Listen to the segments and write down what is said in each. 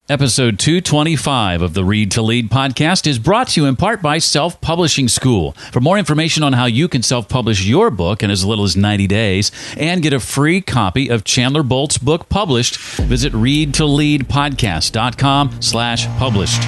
Episode 225 of the Read to Lead podcast is brought to you in part by Self Publishing School. For more information on how you can self-publish your book in as little as 90 days and get a free copy of Chandler Bolt's book published, visit readtoleadpodcast.com/published.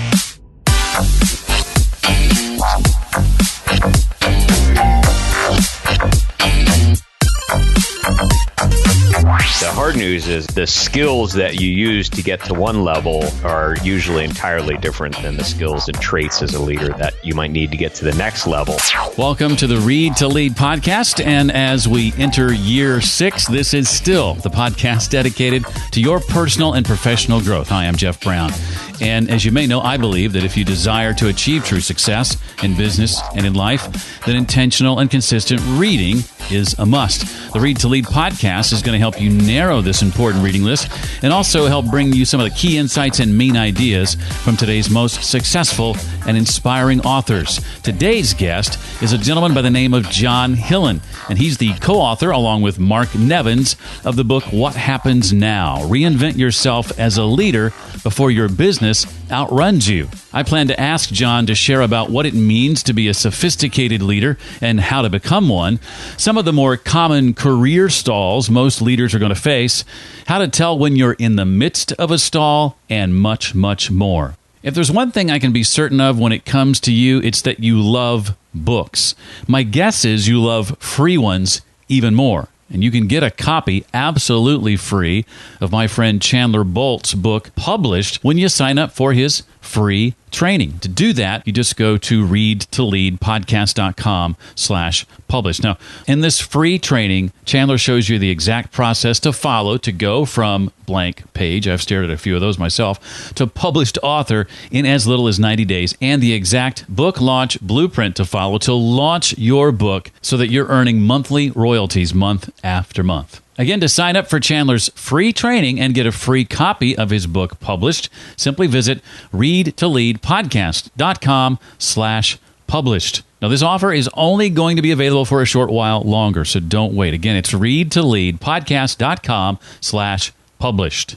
The hard news is the skills that you use to get to one level are usually entirely different than the skills and traits as a leader that you might need to get to the next level. Welcome to the Read to Lead podcast. And as we enter year 6, this is still the podcast dedicated to your personal and professional growth. Hi, I'm Jeff Brown. And as you may know, I believe that if you desire to achieve true success in business and in life, then intentional and consistent reading is a must. The Read to Lead podcast is going to help you narrow this important reading list and also help bring you some of the key insights and main ideas from today's most successful and inspiring authors. Today's guest is a gentleman by the name of John Hillen, and he's the co-author, along with Mark Nevins, of the book What Happens Now? Reinvent Yourself as a Leader Before Your Business Outruns You. I plan to ask John to share about what it means to be a sophisticated leader and how to become one, some of the more common career stalls most leaders are going to face, how to tell when you're in the midst of a stall, and much, much more. If there's one thing I can be certain of when it comes to you, it's that you love books. My guess is you love free ones even more. And you can get a copy absolutely free of my friend Chandler Bolt's book published when you sign up for his free training. To do that, you just go to readtoleadpodcast.com/publish. Now, in this free training, Chandler shows you the exact process to follow to go from blank page, I've stared at a few of those myself, to published author in as little as 90 days, and the exact book launch blueprint to follow to launch your book so that you're earning monthly royalties month after month. Again, to sign up for Chandler's free training and get a free copy of his book published, simply visit readtoleadpodcast.com/published. Now, this offer is only going to be available for a short while longer, so don't wait. Again, it's readtoleadpodcast.com/published.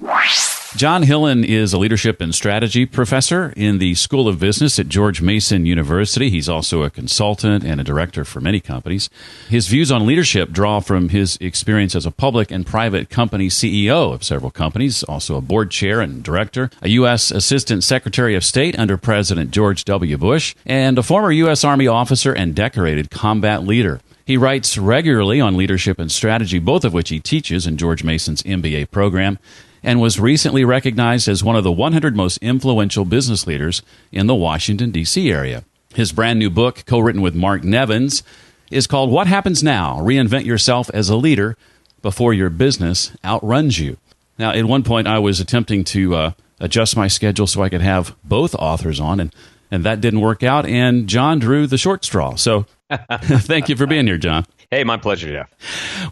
John Hillen is a leadership and strategy professor in the School of Business at George Mason University. He's also a consultant and a director for many companies. His views on leadership draw from his experience as a public and private company CEO of several companies, also a board chair and director, a U.S. Assistant Secretary of State under President George W. Bush, and a former U.S. Army officer and decorated combat leader. He writes regularly on leadership and strategy, both of which he teaches in George Mason's MBA program, and was recently recognized as one of the 100 most influential business leaders in the Washington, D.C. area. His brand new book, co-written with Mark Nevins, is called What Happens Now? Reinvent Yourself as a Leader Before Your Business Outruns You. Now, at one point, I was attempting to adjust my schedule so I could have both authors on, and that didn't work out, and John drew the short straw. So thank you for being here, John. Hey, my pleasure, Jeff.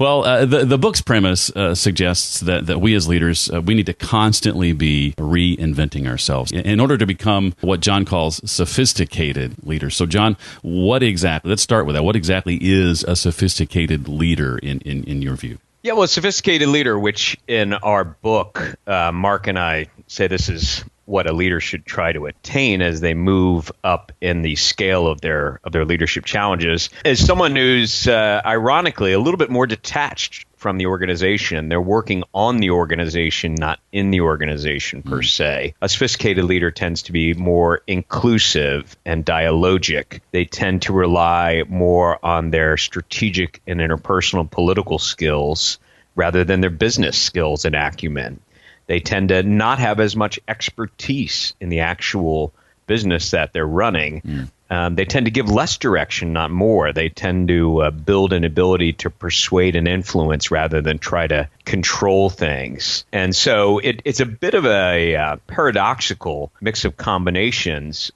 Well, the book's premise suggests that we as leaders, we need to constantly be reinventing ourselves in order to become what John calls sophisticated leaders. So, John, let's start with that. What exactly is a sophisticated leader in your view? Yeah, well, a sophisticated leader, which in our book, Mark and I say this is what a leader should try to attain as they move up in the scale of their leadership challenges, is someone who's ironically a little bit more detached from the organization. They're working on the organization, not in the organization per se. A sophisticated leader tends to be more inclusive and dialogic. They tend to rely more on their strategic and interpersonal political skills rather than their business skills and acumen. They tend to not have as much expertise in the actual business that they're running. They tend to give less direction, not more. They tend to build an ability to persuade and influence rather than try to control things. And so it's a bit of a paradoxical mix of combinations.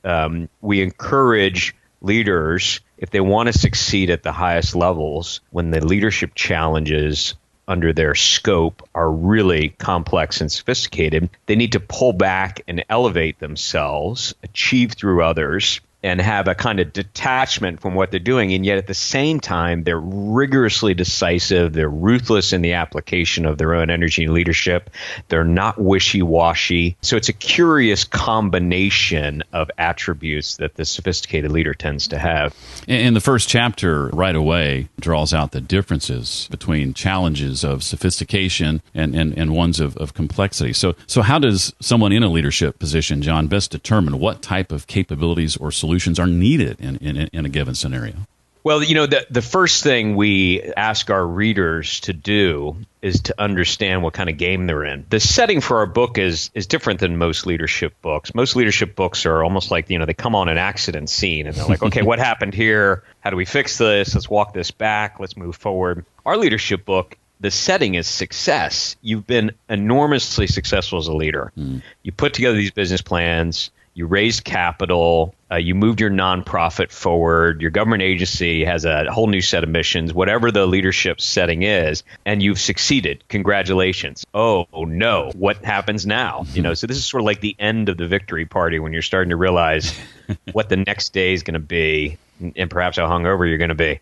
We encourage leaders, if they want to succeed at the highest levels, when the leadership challenges under their scope are really complex and sophisticated, they need to pull back and elevate themselves, achieve through others, and have a kind of detachment from what they're doing. And yet at the same time, they're rigorously decisive. They're ruthless in the application of their own energy and leadership. They're not wishy-washy. So it's a curious combination of attributes that the sophisticated leader tends to have. In the first chapter, right away, draws out the differences between challenges of sophistication and ones of complexity. So how does someone in a leadership position, John, best determine what type of capabilities or solutions are needed in a given scenario? Well, the first thing we ask our readers to do is to understand what kind of game they're in. The setting for our book is different than most leadership books. Most leadership books are almost like, they come on an accident scene and they're like, okay, what happened here? How do we fix this? Let's walk this back. Let's move forward. Our leadership book, the setting is success. You've been enormously successful as a leader. You put together these business plans. You raised capital, you moved your nonprofit forward, your government agency has a whole new set of missions, whatever the leadership setting is, and you've succeeded. Congratulations. Oh, no. What happens now? So this is sort of like the end of the victory party when you're starting to realize what the next day is going to be and perhaps how hungover you're going to be.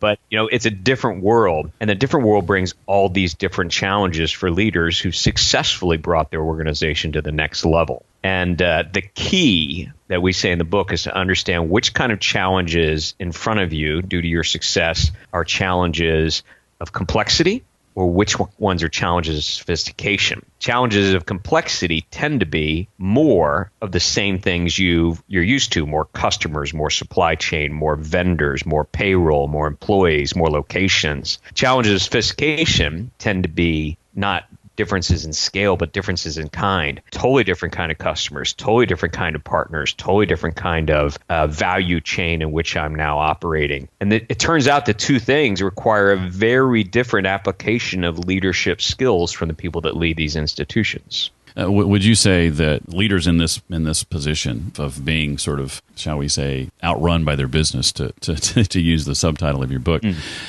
But, it's a different world, and the different world brings all these different challenges for leaders who successfully brought their organization to the next level. And the key that we say in the book is to understand which kind of challenges in front of you due to your success are challenges of complexity or which ones are challenges of sophistication. Challenges of complexity tend to be more of the same things you're used to, more customers, more supply chain, more vendors, more payroll, more employees, more locations. Challenges of sophistication tend to be not differences in scale, but differences in kind. Totally different kind of customers, totally different kind of partners, totally different kind of value chain in which I'm now operating. And it turns out the two things require a very different application of leadership skills from the people that lead these institutions. Would you say that leaders in this position of being sort of, shall we say, outrun by their business, to use the subtitle of your book,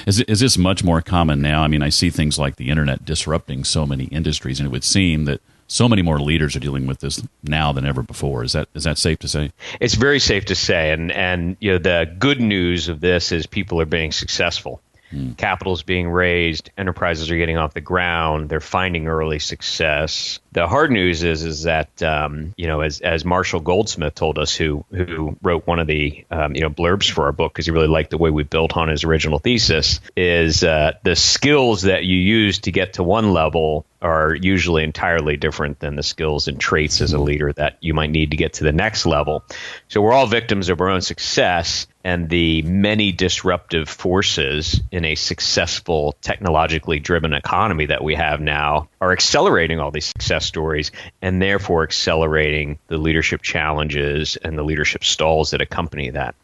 is this much more common now? I mean, I see things like the internet disrupting so many industries, and it would seem that so many more leaders are dealing with this now than ever before. Is that safe to say? It's very safe to say, and the good news of this is people are being successful. Capital's being raised, enterprises are getting off the ground, they're finding early success. The hard news is that as Marshall Goldsmith told us, who wrote one of the blurbs for our book because he really liked the way we built on his original thesis, is the skills that you use to get to one level are usually entirely different than the skills and traits as a leader that you might need to get to the next level. So we're all victims of our own success, and the many disruptive forces in a successful, technologically driven economy that we have now are accelerating all these success stories and therefore accelerating the leadership challenges and the leadership stalls that accompany that.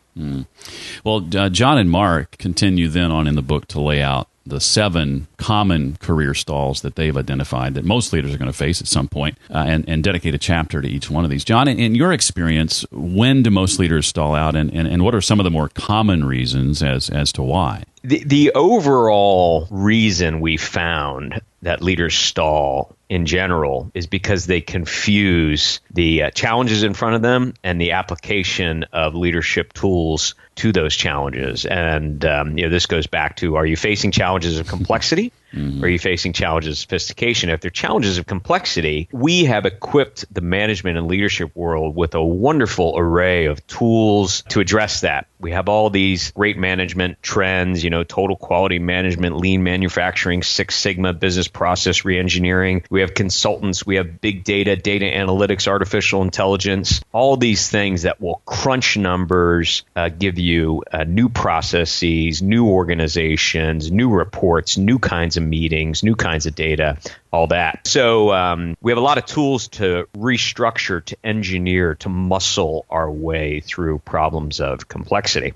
Well, John and Mark continue then on in the book to lay out the 7 common career stalls that they've identified that most leaders are going to face at some point, and dedicate a chapter to each one of these. John, in your experience, when do most leaders stall out, and what are some of the more common reasons as to why? The overall reason we found that leaders stall in general is because they confuse the challenges in front of them and the application of leadership tools to those challenges. And this goes back to, are you facing challenges of complexity? Or are you facing challenges of sophistication? If they're challenges of complexity, we have equipped the management and leadership world with a wonderful array of tools to address that. We have all these great management trends, total quality management, lean manufacturing, Six Sigma, business process reengineering. We have consultants, we have big data, data analytics, artificial intelligence, all these things that will crunch numbers, give you new processes, new organizations, new reports, new kinds of meetings, new kinds of data, all that. So we have a lot of tools to restructure, to engineer, to muscle our way through problems of complexity.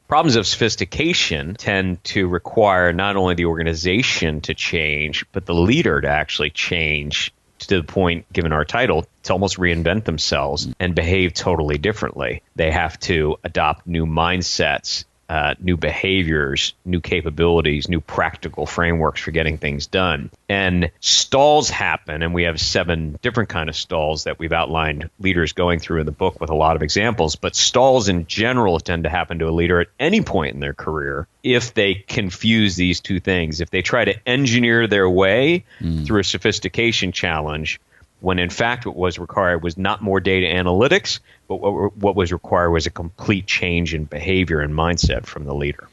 Problems of sophistication tend to require not only the organization to change, but the leader to actually change to the point, given our title, to almost reinvent themselves and behave totally differently. They have to adopt new mindsets, new behaviors, new capabilities, new practical frameworks for getting things done. And stalls happen, and we have 7 different kind of stalls that we've outlined leaders going through in the book with a lot of examples. But stalls in general tend to happen to a leader at any point in their career if they confuse these two things. If they try to engineer their way through a sophistication challenge, when in fact what was required was not more data analytics, but what was required was a complete change in behavior and mindset from the leader.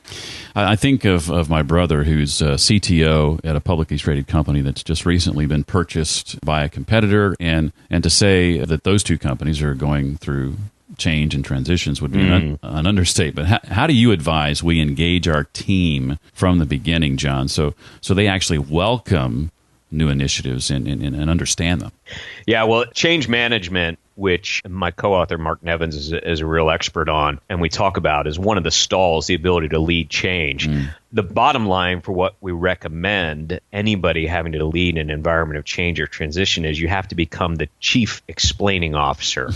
I think of my brother, who's a CTO at a publicly traded company that's just recently been purchased by a competitor, and to say that those two companies are going through change and transitions would be an understatement. How do you advise we engage our team from the beginning, John, so they actually welcome new initiatives and understand them? Yeah, well, change management, which my co-author Mark Nevins is a real expert on, and we talk about as one of the stalls, the ability to lead change. The bottom line for what we recommend anybody having to lead an environment of change or transition is you have to become the chief explaining officer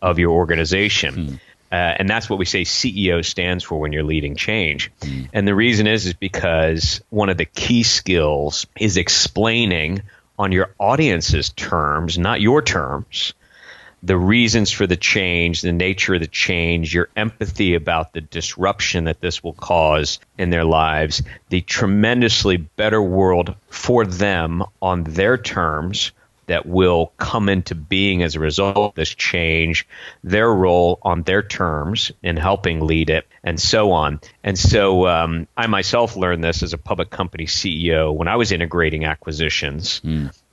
of your organization. And that's what we say CEO stands for when you're leading change. And the reason is because one of the key skills is explaining on your audience's terms, not your terms, the reasons for the change, the nature of the change, your empathy about the disruption that this will cause in their lives, the tremendously better world for them on their terms that will come into being as a result of this change, their role on their terms in helping lead it, and so on. And so I myself learned this as a public company CEO when I was integrating acquisitions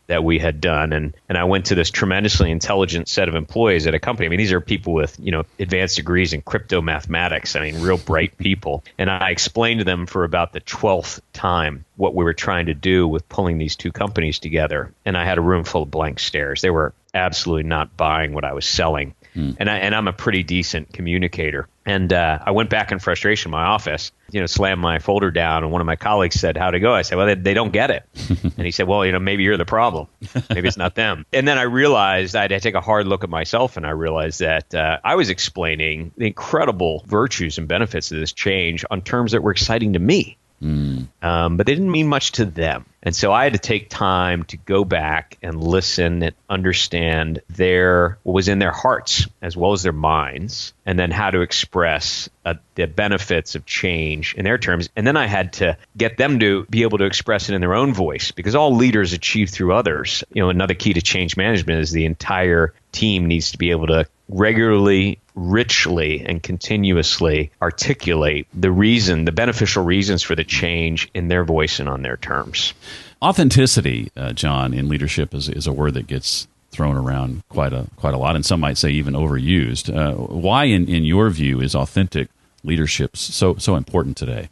that we had done. And I went to this tremendously intelligent set of employees at a company. I mean, these are people with, advanced degrees in crypto mathematics. I mean, real bright people. And I explained to them for about the 12th time what we were trying to do with pulling these two companies together. And I had a room full of blank stares. They were absolutely not buying what I was selling. And I'm a pretty decent communicator. And I went back in frustration in my office, slammed my folder down, and one of my colleagues said, "How'd it go?" I said, "Well, they don't get it." And he said, "Well, maybe you're the problem. Maybe it's not them." And then I realized I had to take a hard look at myself, and I realized that I was explaining the incredible virtues and benefits of this change on terms that were exciting to me. But they didn't mean much to them. And so I had to take time to go back and listen and understand what was in their hearts as well as their minds, and then how to express the benefits of change in their terms. And then I had to get them to be able to express it in their own voice, because all leaders achieve through others. Another key to change management is the entire team needs to be able to regularly, richly, and continuously articulate the beneficial reasons for the change in their voice and on their terms. Authenticity, John, in leadership is a word that gets thrown around quite a lot, and some might say even overused. Why, in your view, is authentic leadership so important today?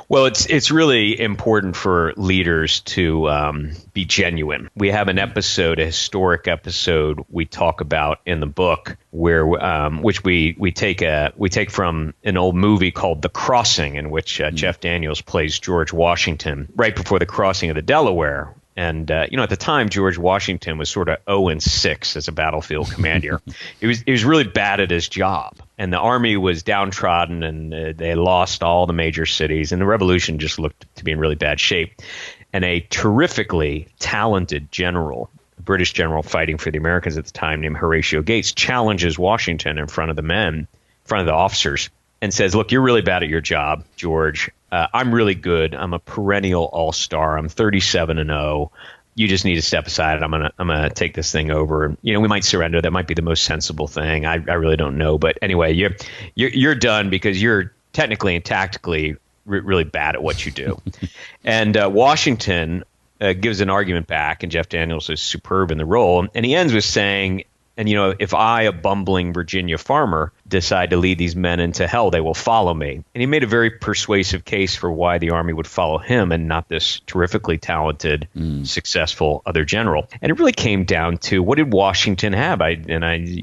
Well, it's really important for leaders to be genuine. We have an episode, a historic episode, we talk about in the book, where which we take from an old movie called The Crossing, in which Jeff Daniels plays George Washington right before the crossing of the Delaware. And, at the time, George Washington was sort of 0-6 as a battlefield commander. He was really bad at his job. And the army was downtrodden, and they lost all the major cities. And the revolution just looked to be in really bad shape. And a terrifically talented general, a British general fighting for the Americans at the time, named Horatio Gates, challenges Washington in front of the men, in front of the officers, and says, "Look, you're really bad at your job, George. I'm really good. I'm a perennial all-star. I'm 37-0. You just need to step aside. I'm gonna take this thing over. We might surrender. That might be the most sensible thing. I really don't know. But anyway, you're done because you're technically and tactically really bad at what you do." And Washington gives an argument back, and Jeff Daniels is superb in the role. And he ends with saying, "And if I, a bumbling Virginia farmer, decide to lead these men into hell, they will follow me." And he made a very persuasive case for why the army would follow him and not this terrifically talented, successful other general. And it really came down to, what did Washington have? I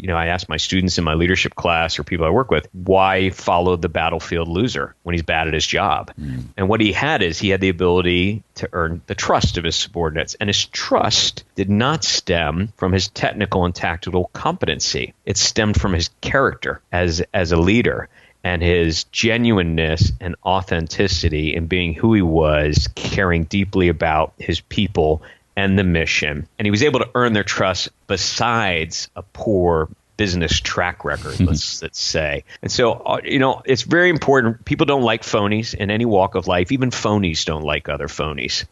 asked my students in my leadership class or people I work with, why follow the battlefield loser when he's bad at his job? And what he had is he had the ability to earn the trust of his subordinates. And his trust did not stem from his technical and tactical competency. It stemmed from his character as a leader. and his genuineness and authenticity in being who he was, caring deeply about his people and the mission. And he was able to earn their trust besides a poor business track record, let's say. And so, it's very important. People don't like phonies in any walk of life. Even phonies don't like other phonies.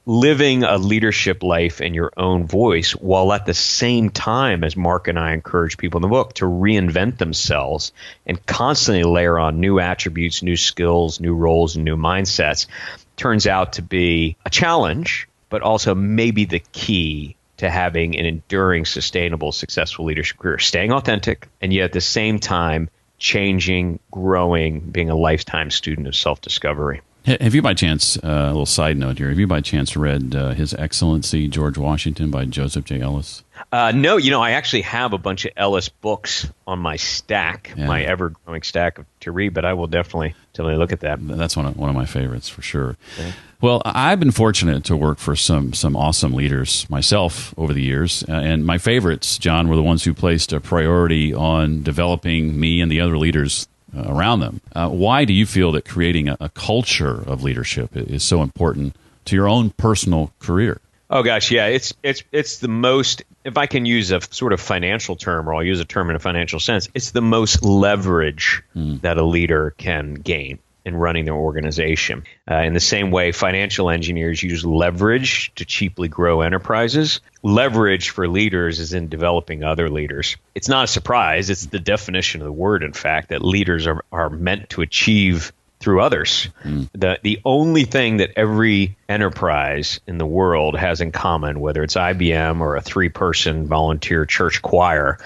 Living a leadership life in your own voice, while at the same time, as Mark and I encourage people in the book, to reinvent themselves and constantly layer on new attributes, new skills, new roles, and new mindsets, turns out to be a challenge, but also maybe the key to having an enduring, sustainable, successful leadership career. Staying authentic, and yet at the same time, changing, growing, being a lifetime student of self-discovery. Have you by chance, a little side note here, have you by chance read His Excellency George Washington by Joseph J. Ellis? No, I actually have a bunch of Ellis books on my stack, my ever-growing stack to read, but I will definitely look at that. That's one of my favorites for sure. Okay. Well, I've been fortunate to work for some awesome leaders myself over the years, and my favorites, John, were the ones who placed a priority on developing me and the other leaders around them. Why do you feel that creating a culture of leadership is so important to your own personal career? Oh gosh, yeah, it's the most, if I can use a sort of financial term, or I'll use a term in a financial sense, it's the most leverage that a leader can gain in running their organization. In the same way, financial engineers use leverage to cheaply grow enterprises. Leverage for leaders is in developing other leaders. It's not a surprise. It's the definition of the word, in fact, that leaders are meant to achieve through others. The only thing that every enterprise in the world has in common, whether it's IBM or a 3-person volunteer church choir,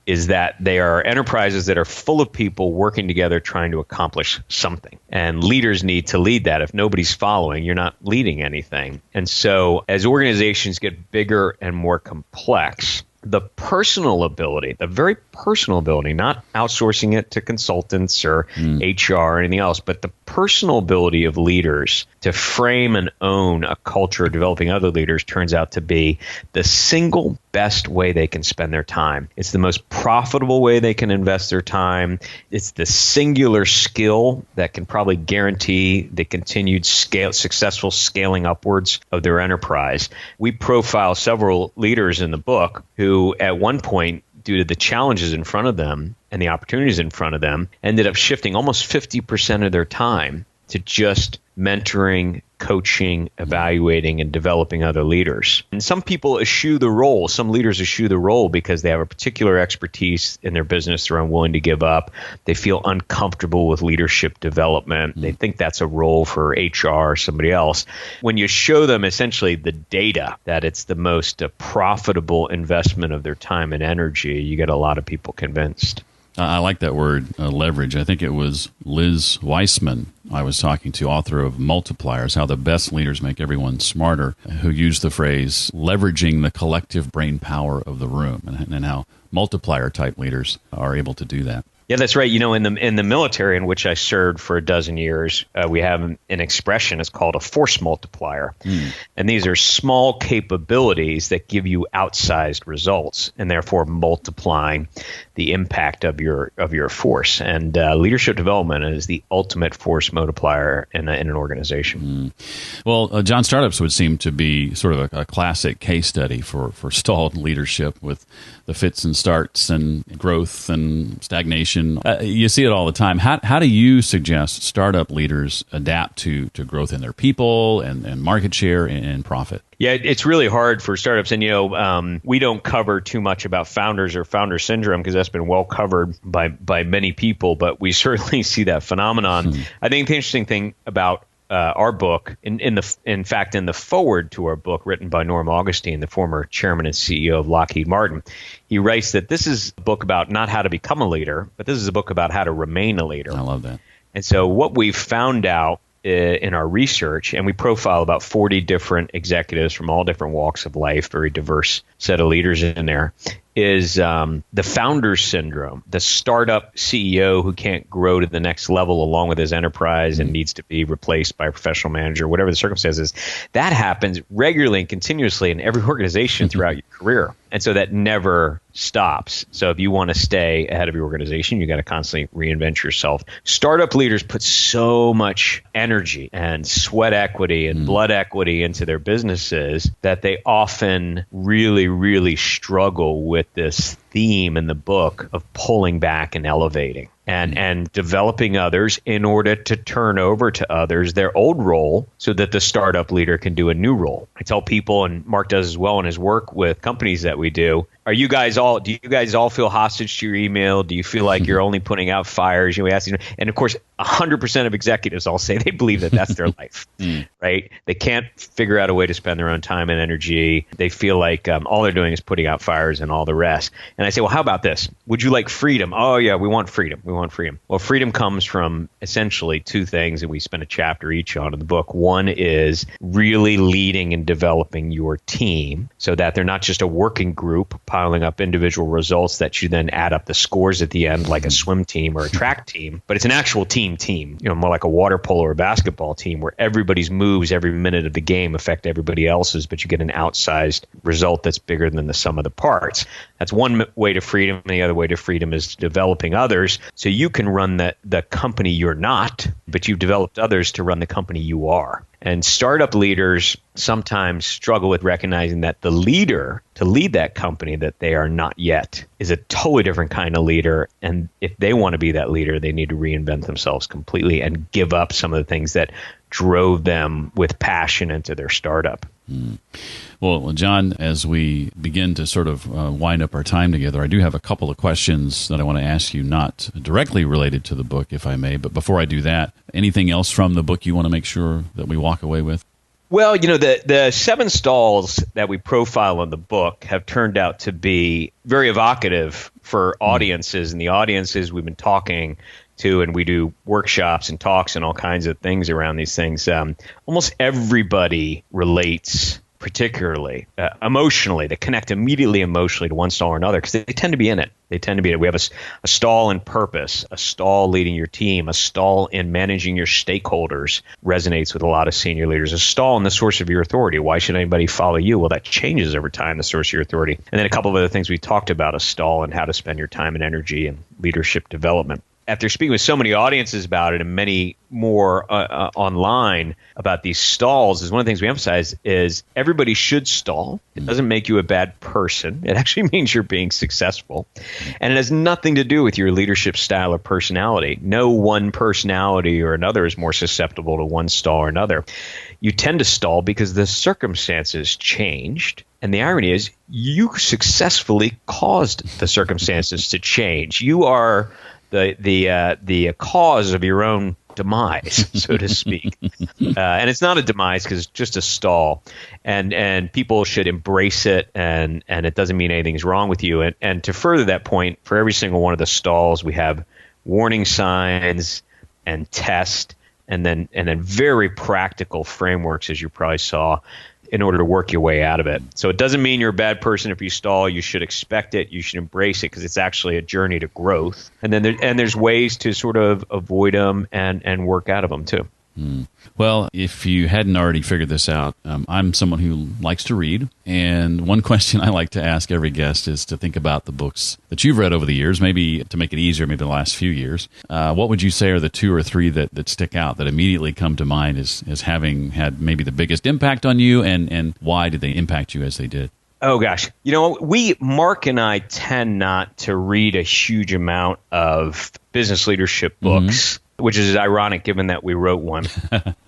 is that they are enterprises that are full of people working together trying to accomplish something. And leaders need to lead that. If nobody's following, you're not leading anything. And so as organizations get bigger and more complex, the personal ability, the very personal ability, not outsourcing it to consultants or HR or anything else, but the personal ability of leaders to frame and own a culture of developing other leaders turns out to be the single best way they can spend their time. It's the most profitable way they can invest their time. It's the singular skill that can probably guarantee the continued successful scaling upwards of their enterprise. We profile several leaders in the book who at one point, due to the challenges in front of them and the opportunities in front of them, ended up shifting almost 50% of their time to just mentoring, coaching, evaluating, and developing other leaders. And some people eschew the role. Some leaders eschew the role because they have a particular expertise in their business they're unwilling to give up. They feel uncomfortable with leadership development. They think that's a role for HR or somebody else. When you show them essentially the data that it's the most profitable investment of their time and energy, you get a lot of people convinced. I like that word, leverage. I think it was Liz Weissman I was talking to, author of Multipliers, How the Best Leaders Make Everyone Smarter, who used the phrase leveraging the collective brain power of the room, and how multiplier-type leaders are able to do that. Yeah, that's right. In the military in which I served for a dozen years, we have an expression. It's called a force multiplier. And these are small capabilities that give you outsized results and therefore multiplying the impact of your force. And leadership development is the ultimate force multiplier in an organization. Well, John, startups would seem to be sort of a classic case study for stalled leadership with the fits and starts and growth and stagnation. You see it all the time. How do you suggest startup leaders adapt to growth in their people and market share and profit? Yeah, it's really hard for startups. And, we don't cover too much about founders or founder syndrome because that's been well covered by many people, but we certainly see that phenomenon. I think the interesting thing about our book, in fact, in the foreword to our book written by Norm Augustine, the former chairman and CEO of Lockheed Martin, he writes that this is a book about not how to become a leader, but this is a book about how to remain a leader. I love that. And so what we've found out in our research, and we profile about 40 different executives from all different walks of life, very diverse set of leaders in there, is the founder syndrome, the startup CEO who can't grow to the next level along with his enterprise and needs to be replaced by a professional manager, whatever the circumstances. That happens regularly and continuously in every organization throughout your career. And so that never stops. So if you want to stay ahead of your organization, you got to constantly reinvent yourself. Startup leaders put so much energy and sweat equity and blood equity into their businesses that they often really, really struggle with this theme in the book of pulling back and elevating and developing others in order to turn over to others their old role so that the startup leader can do a new role. I tell people, and Mark does as well in his work with companies that we do, do you guys all feel hostage to your email? Do you feel like you're only putting out fires? We ask, and of course, 100% of executives all say they believe that that's their life, right? They can't figure out a way to spend their own time and energy. They feel like all they're doing is putting out fires and all the rest. And I say, well, how about this? Would you like freedom? Oh, yeah, we want freedom. We want freedom. Well, freedom comes from essentially two things that we spend a chapter each on in the book. One is really leading and developing your team so that they're not just a working group piling up individual results that you then add up the scores at the end like a swim team or a track team, but it's an actual team, more like a water polo or basketball team where everybody's moves every minute of the game affect everybody else's, but you get an outsized result that's bigger than the sum of the parts. That's one way to freedom. And the other way to freedom is developing others so you can run the company you're not, but you've developed others to run the company you are. And startup leaders sometimes struggle with recognizing that the leader to lead that company that they are not yet is a totally different kind of leader. And if they want to be that leader, they need to reinvent themselves completely and give up some of the things that drove them with passion into their startup. Well, John, as we begin to sort of wind up our time together, I do have a couple of questions that I want to ask you, not directly related to the book, if I may. But before I do that, anything else from the book you want to make sure that we walk away with? Well, the 7 stalls that we profile in the book have turned out to be very evocative for audiences, and the audiences we've been talking to, and we do workshops and talks and all kinds of things around these things. Almost everybody relates particularly emotionally. They connect immediately emotionally to one stall or another because they tend to be in it. We have a stall in purpose, a stall leading your team, a stall in managing your stakeholders resonates with a lot of senior leaders, a stall in the source of your authority. Why should anybody follow you? Well, that changes over time, the source of your authority. And then a couple of other things we talked about, a stall and how to spend your time and energy and leadership development. After speaking with so many audiences about it and many more online about these stalls, is one of the things we emphasize is everybody should stall. It doesn't make you a bad person. It actually means you're being successful. And it has nothing to do with your leadership style or personality. No one personality or another is more susceptible to one stall or another. You tend to stall because the circumstances changed. And the irony is you successfully caused the circumstances to change. You are the cause of your own demise, so to speak. And it's not a demise because it's just a stall. And people should embrace it, and it doesn't mean anything's wrong with you. And to further that point, for every single one of the stalls, we have warning signs and test, and then very practical frameworks, as you probably saw, in order to work your way out of it. So it doesn't mean you're a bad person if you stall. You should expect it. You should embrace it because it's actually a journey to growth. And then there's ways to sort of avoid them and work out of them too. Well, if you hadn't already figured this out, I'm someone who likes to read. And one question I like to ask every guest is to think about the books that you've read over the years, maybe to make it easier, maybe the last few years. What would you say are the 2 or 3 that stick out, that immediately come to mind as having had maybe the biggest impact on you, and why did they impact you as they did? Oh, gosh. Mark and I tend not to read a huge amount of business leadership books. Which is ironic given that we wrote one.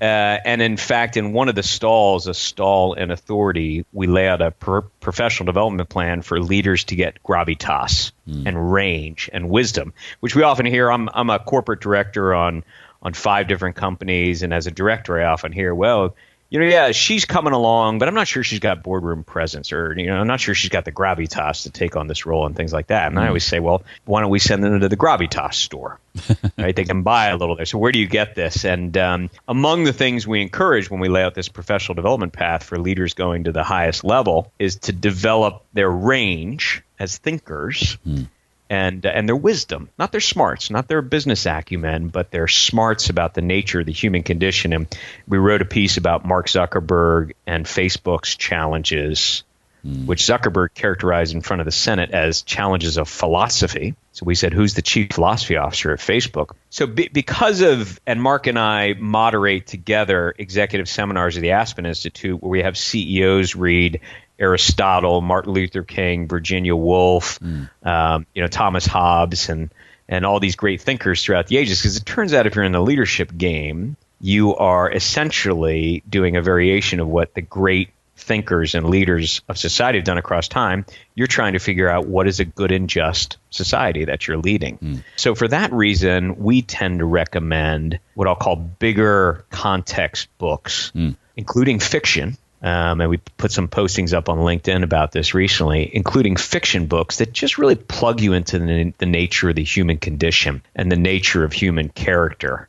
And in fact, in one of the stalls, a stall in authority, we lay out a professional development plan for leaders to get gravitas and range and wisdom, which we often hear. I'm a corporate director on 5 different companies. And as a director, I often hear, well, yeah, she's coming along, but I'm not sure she's got boardroom presence, or, I'm not sure she's got the gravitas to take on this role and things like that. And I always say, well, why don't we send them to the gravitas store? Right? They can buy a little there. So where do you get this? And among the things we encourage when we lay out this professional development path for leaders going to the highest level is to develop their range as thinkers. And their wisdom, not their smarts, not their business acumen, but their smarts about the nature of the human condition. And we wrote a piece about Mark Zuckerberg and Facebook's challenges, which Zuckerberg characterized in front of the Senate as challenges of philosophy. So we said, who's the chief philosophy officer at Facebook? So because of, and Mark and I moderate together executive seminars at the Aspen Institute, where we have CEOs read Aristotle, Martin Luther King, Virginia Woolf, Thomas Hobbes, and all these great thinkers throughout the ages. Because it turns out if you're in the leadership game, you are essentially doing a variation of what the great thinkers and leaders of society have done across time. You're trying to figure out what is a good and just society that you're leading. So for that reason, we tend to recommend what I'll call bigger context books, including fiction. And we put some postings up on LinkedIn about this recently, including fiction books that just really plug you into the nature of the human condition and the nature of human character.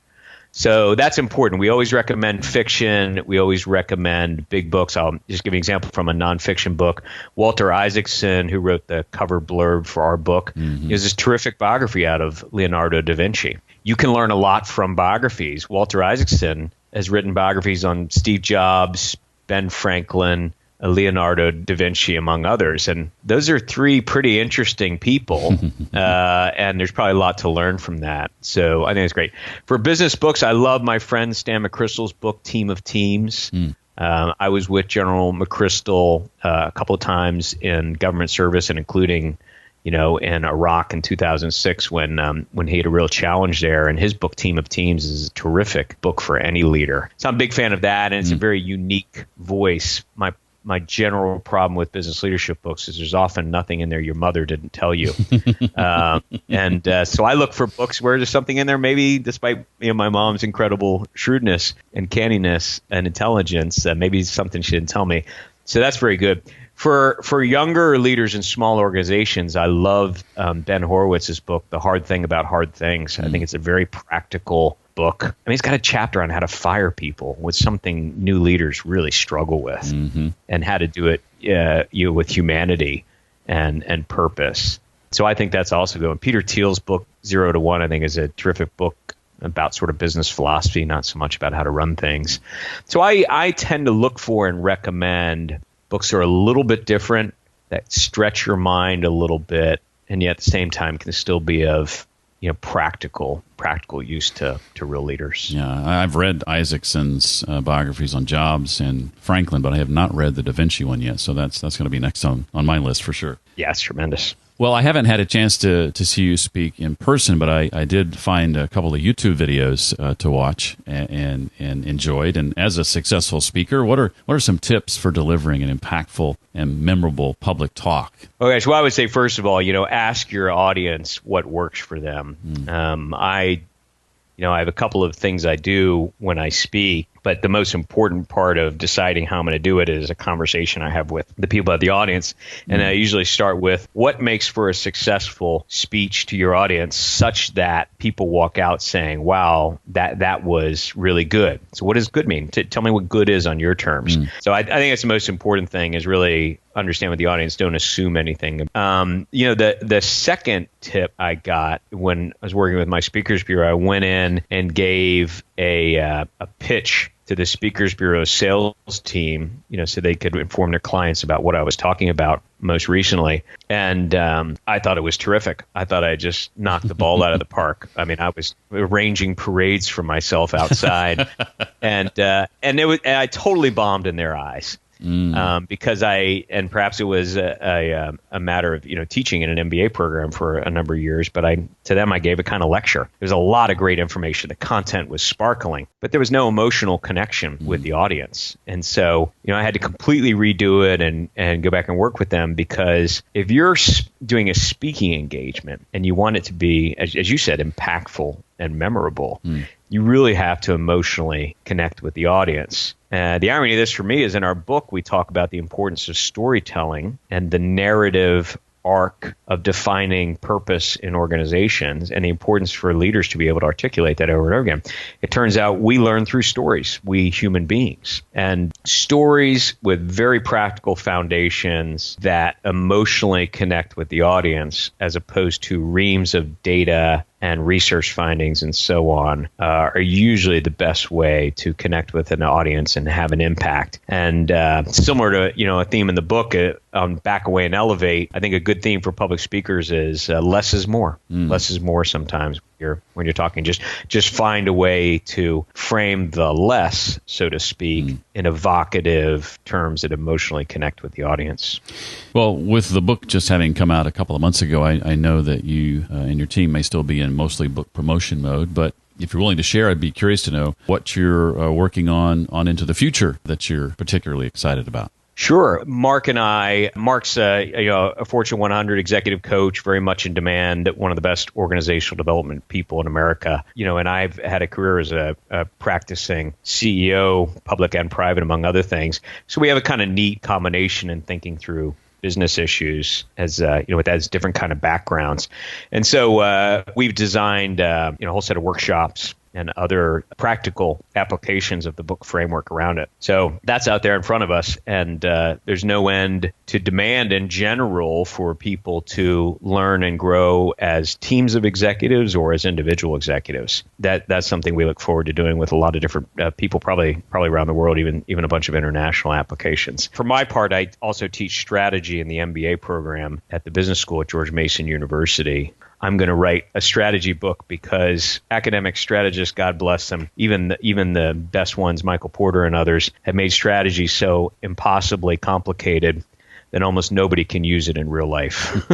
So that's important. We always recommend fiction. We always recommend big books. I'll just give you an example from a nonfiction book. Walter Isaacson, who wrote the cover blurb for our book, is this terrific biography out of Leonardo da Vinci. You can learn a lot from biographies. Walter Isaacson has written biographies on Steve Jobs, Ben Franklin, Leonardo da Vinci, among others. And those are three pretty interesting people. And there's probably a lot to learn from that. So I think it's great. For business books, I love my friend Stan McChrystal's book, Team of Teams. I was with General McChrystal a couple of times in government service, and including in Iraq in 2006 when he had a real challenge there. And his book, Team of Teams, is a terrific book for any leader. So I'm a big fan of that, and it's a very unique voice. My general problem with business leadership books is there's often nothing in there your mother didn't tell you. So I look for books where there's something in there, maybe despite my mom's incredible shrewdness and canniness and intelligence, maybe something she didn't tell me. So that's very good. For younger leaders in small organizations, I love Ben Horowitz's book, The Hard Thing About Hard Things. I think it's a very practical book. I mean, it's got a chapter on how to fire people, with something new leaders really struggle with, and how to do it with humanity and purpose. So I think that's also good. And Peter Thiel's book, 0 to 1, I think is a terrific book about sort of business philosophy, not so much about how to run things. So I tend to look for and recommend books that are a little bit different, that stretch your mind a little bit, and yet at the same time can still be of practical use to real leaders. Yeah, I've read Isaacson's biographies on Jobs and Franklin, but I have not read the Da Vinci one yet. So that's going to be next on my list for sure. Yeah, it's tremendous. Well, I haven't had a chance to see you speak in person, but I did find a couple of YouTube videos to watch and enjoyed. And as a successful speaker, what are some tips for delivering an impactful and memorable public talk? Okay, so I would say, first of all, ask your audience what works for them. I have a couple of things I do when I speak, but the most important part of deciding how I'm going to do it is a conversation I have with the people at the audience. And I usually start with what makes for a successful speech to your audience such that people walk out saying, wow, that was really good. So what does good mean? Tell me what good is on your terms. So I think it's the most important thing, is really understand what the audience, don't assume anything. The second tip I got when I was working with my Speakers Bureau, I went in and gave a pitch to the Speakers Bureau sales team, so they could inform their clients about what I was talking about most recently. And I thought it was terrific. I thought I just knocked the ball out of the park. I mean, I was arranging parades for myself outside, and I totally bombed in their eyys. Because and perhaps it was a matter of teaching in an MBA program for a number of years, but to them I gave a kind of lecture. There was a lot of great information. The content was sparkling, but there was no emotional connection with the audience, and so I had to completely redo it and go back and work with them, because if you're doing a speaking engagement and you want it to be, as you said, impactful and memorable, you really have to emotionally connect with the audience. The irony of this for me is in our book, we talk about the importance of storytelling and the narrative arc of defining purpose in organizations and the importance for leaders to be able to articulate that over and over again. It turns out we learn through stories, we human beings, and stories with very practical foundations that emotionally connect with the audience as opposed to reams of data and research findings and so on are usually the best way to connect with an audience and have an impact. And similar to a theme in the book on Back Away and Elevate, I think a good theme for public speakers is less is more. Less is more sometimes when you're talking. Just find a way to frame the less, so to speak, in evocative terms that emotionally connect with the audience. Well, with the book just having come out a couple of months ago, I know that you and your team may still be in mostly book promotion mode, but if you're willing to share, I'd be curious to know what you're working on into the future that you're particularly excited about. Sure. Mark's a Fortune 100 executive coach, very much in demand, one of the best organizational development people in America. And I've had a career as a practicing CEO, public and private, among other things. So we have a kind of neat combination in thinking through business issues as with as different kind of backgrounds. And so we've designed a whole set of workshops and other practical applications of the book framework around it. So that's out there in front of us, and there's no end to demand in general for people to learn and grow as teams of executives or as individual executives. That's something we look forward to doing with a lot of different people, probably around the world, even a bunch of international applications. For my part, I also teach strategy in the MBA program at the business school at George Mason University. I'm going to write a strategy book because academic strategists, God bless them, even the best ones, Michael Porter and others, have made strategy so impossibly complicated that almost nobody can use it in real life.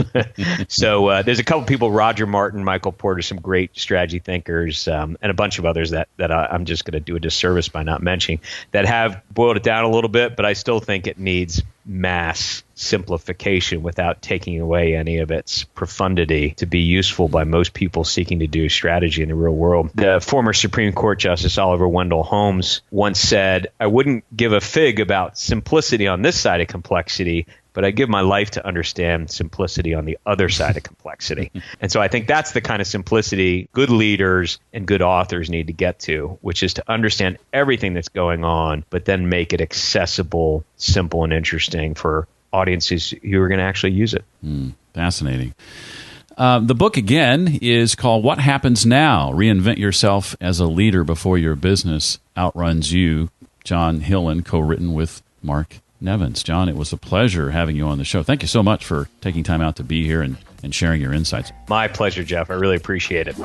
So there's a couple people, Roger Martin, Michael Porter, some great strategy thinkers, and a bunch of others that I'm just going to do a disservice by not mentioning, that have boiled it down a little bit, but I still think it needs mass simplification without taking away any of its profundity to be useful by most people seeking to do strategy in the real world. The former Supreme Court Justice Oliver Wendell Holmes once said, "I wouldn't give a fig about simplicity on this side of complexity, but I give my life to understand simplicity on the other side of complexity." And so I think that's the kind of simplicity good leaders and good authors need to get to, which is to understand everything that's going on, but then make it accessible, simple, and interesting for audiences who are going to actually use it. Fascinating. The book, again, is called What Happens Now? Reinvent Yourself as a Leader Before Your Business Outruns You. John Hillen, co-written with Mark Nevins. John, it was a pleasure having you on the show. Thank you so much for taking time out to be here and sharing your insights. My pleasure, Jeff. I really appreciate it.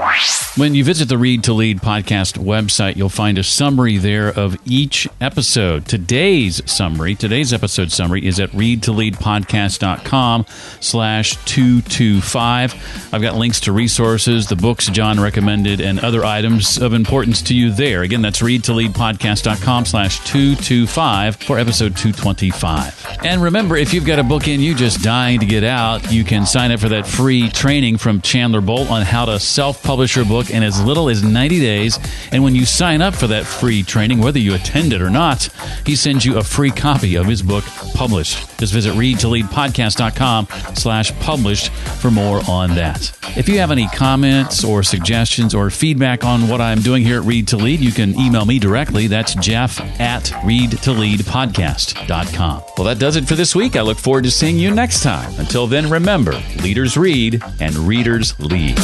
When you visit the Read to Lead podcast website, you'll find a summary there of each episode. Today's episode summary is at readtoleadpodcast.com/225. I've got links to resources, the books John recommended, and other items of importance to you there. Again, that's readtoleadpodcast.com/225 for episode 225. And remember, if you've got a book in you just dying to get out, you can sign up for that free training from Chandler Bolt on how to self-publish your book in as little as 90 days. And when you sign up for that free training, whether you attend it or not, he sends you a free copy of his book, Published. Just visit readtoleadpodcast.com/published for more on that. If you have any comments or suggestions or feedback on what I'm doing here at Read to Lead, you can email me directly. That's jeff@readtoleadpodcast.com. Well, that does it for this week. I look forward to seeing you next time. Until then, remember, leaders read and readers lead.